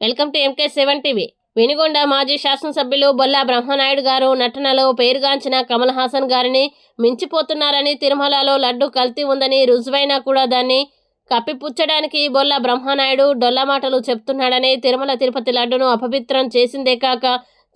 Welcome to MK7 TV. Penukonda మాజీ శాసనసభ్యులు బొల్లా బ్రహ్మనాయుడు గారు నటనలో పేరుగాంచిన కమల్ హాసన్ గారిని మించిపోతున్నారని, తిరుమలలో లడ్డు కల్తీ ఉందని రుజువైనా కూడా దాన్ని కప్పిపుచ్చడానికి బొల్లా బ్రహ్మనాయుడు డొల్ల మాటలు చెప్తున్నాడని, తిరుమల తిరుపతి లడ్డును అపవిత్రం చేసిందే కాక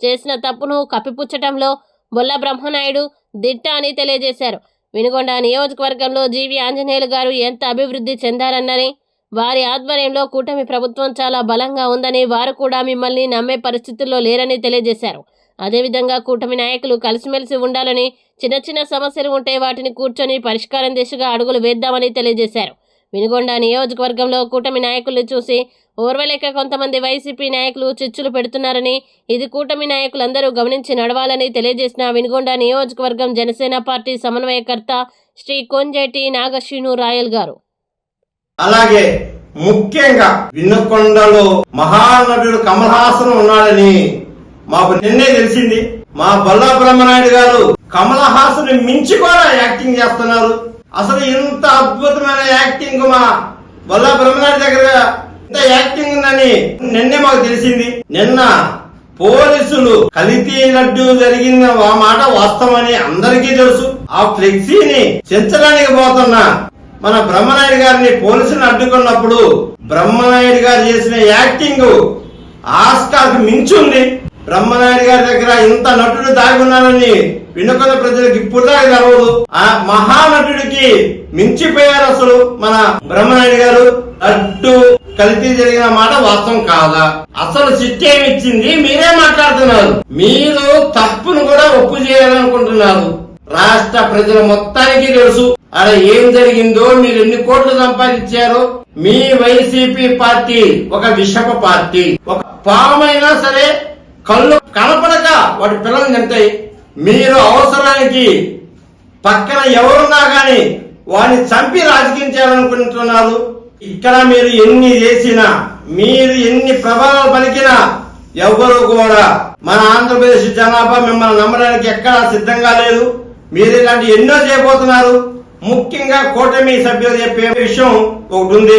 చేసిన తప్పును కప్పిపుచ్చటంలో బొల్లా బ్రహ్మనాయుడు దిట్ట అని తెలియజేశారు. వెనుగొండ నియోజకవర్గంలో జీవి ఆంజనేయులు గారు ఎంత అభివృద్ధి చెందారన్నని, వారి ఆధ్వర్యంలో కూటమి ప్రభుత్వం చాలా బలంగా ఉందని, వారు కూడా మిమ్మల్ని నమ్మే పరిస్థితుల్లో లేరని తెలియజేశారు. అదేవిధంగా కూటమి నాయకులు కలిసిమెలిసి ఉండాలని, చిన్న చిన్న సమస్యలు ఉంటే వాటిని కూర్చొని పరిష్కారం దిశగా అడుగులు వేద్దామని తెలియజేశారు. వెనుగొండ నియోజకవర్గంలో కూటమి నాయకుల్ని చూసి ఓర్వలేక కొంతమంది వైసీపీ నాయకులు చిచ్చులు పెడుతున్నారని, ఇది కూటమి నాయకులందరూ గమనించి నడవాలని తెలియజేసిన వెనుగొండ నియోజకవర్గం జనసేన పార్టీ సమన్వయకర్త శ్రీ కొంజేటి నాగశ్రీను రాయల్ గారు. అలాగే ముఖ్యంగా వినుకొండలో మహానటుడు కమల్ హాసన్ ఉన్నాడని మాకు నిన్నే తెలిసింది. మా బొల్లా బ్రహ్మనాయుడు గారు కమల్ హాసన్ మించి కూడా యాక్టింగ్ చేస్తున్నారు. అసలు ఇంత అద్భుతమైన యాక్టింగ్ మా బొల్లా బ్రహ్మనాయుడు దగ్గర ఇంత యాక్టింగ్ ఉందని నిన్నే మాకు తెలిసింది. నిన్న పోలీసులు కల్తీ లడ్డు జరిగిన మాట వాస్తవమని అందరికీ తెలుసు. ఆ ఫ్లెక్సీని చించడానికి పోతున్న మన బ్రహ్మనాయుడు గారిని పోలీసులు అడ్డుకున్నప్పుడు బ్రహ్మనాయుడు గారు చేసిన యాక్టింగ్ ఆస్కార్కు మించుంది. బ్రహ్మనాయుడు గారి దగ్గర ఇంత నటుడు దాగి ఉన్నారని వినుకొండ ప్రజలకు ఇప్పుడు దాకా తెలవదు. ఆ మహానటుడికి మించిపోయారు అసలు మన బ్రహ్మనాయుడు గారు. లడ్డు కల్తీ జరిగిన మాట వాస్తవం కాదా? అసలు శిక్ష ఏమిచ్చింది? మీరే మాట్లాడుతున్నారు. మీరు తప్పును కూడా ఒప్పు చేయాలనుకుంటున్నారు. రాష్ట్ర ప్రజల మొత్తానికి తెలుసు అక్కడ ఏం జరిగిందో, మీరు ఎన్ని కోట్లు సంపాదించారో. మీ వైసీపీ పార్టీ ఒక విషప పార్టీ. ఒక పామైనా సరే కళ్ళు కనపడక వాటి పిల్లల్ని తింటాయి. మీరు అవసరానికి పక్కన ఎవరున్నా గాని వాడిని చంపి రాజకీయం చేయాలనుకుంటున్నారు. ఇక్కడ మీరు ఎన్ని చేసినా, మీరు ఎన్ని ప్రభావాలు పలికినా ఎవరు కూడా మన ఆంధ్రప్రదేశ్ జనాభా మిమ్మల్ని నమ్మడానికి ఎక్కడా సిద్ధంగా లేదు. మీరు ఇలాంటి ఎన్నో చేయబోతున్నారు. ముఖ్యంగా కూటమి సభ్యులు చెప్పే విషయం ఒకటి ఉంది.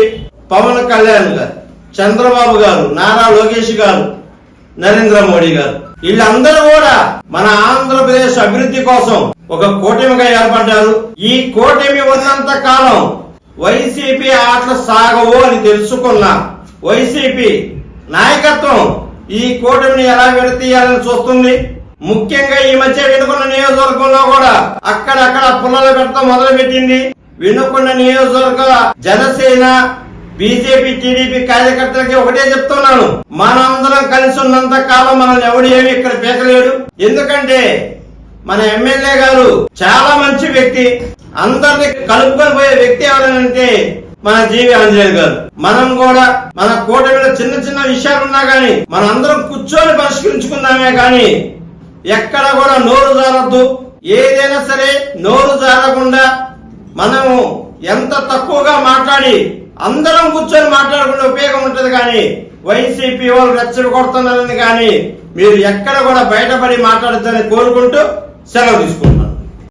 పవన్ కళ్యాణ్ గారు, చంద్రబాబు గారు, నారా లోకేష్ గారు, నరేంద్ర మోడీ గారు, వీళ్ళందరూ కూడా మన ఆంధ్రప్రదేశ్ అభివృద్ధి కోసం ఒక కూటమిగా ఏర్పడ్డారు. ఈ కూటమి ఉన్నంత కాలం వైసీపీ ఆటలు సాగవు అని తెలుసుకున్న వైసీపీ నాయకత్వం ఈ కూటమిని ఎలా విడతీయాలని చూస్తుంది. ముఖ్యంగా ఈ మధ్య వినుకొండ నియోజకవర్గంలో కూడా అక్కడక్కడ పుల్లలు పెట్టడం మొదలు పెట్టింది. వినుకొండ నియోజకవర్గ జనసేన, బీజేపీ, టీడీపీ కార్యకర్తలకి ఒకటే చెప్తున్నాను, మనందరం కలిసి ఉన్నంత కాలం మనల్ని ఎవడు ఏమి ఇక్కడ పీకలేడు. ఎందుకంటే మన ఎమ్మెల్యే గారు చాలా మంచి వ్యక్తి, అందరినీ కలుపుకొని పోయే వ్యక్తి ఎవరంటే మన జీవి ఆంజనేయులు గారు. మనం కూడా మన కూటమిలో చిన్న చిన్న విషయాలున్నా గానీ మనం అందరం కూర్చొని పరిష్కరించుకుందామే గాని ఎక్కడ కూడా నోరు జారద్దు. ఏదైనా సరే నోరు జారకుండా మనము ఎంత తక్కువగా మాట్లాడి అందరం కూర్చొని మాట్లాడుకుంటే ఉపయోగం ఉంటుంది. కానీ వైసీపీ వాళ్ళు రెచ్చగొడుతున్నారని కానీ మీరు ఎక్కడ కూడా బయటపడి మాట్లాడొద్దని కోరుకుంటూ సెలవు తీసుకుంటారు.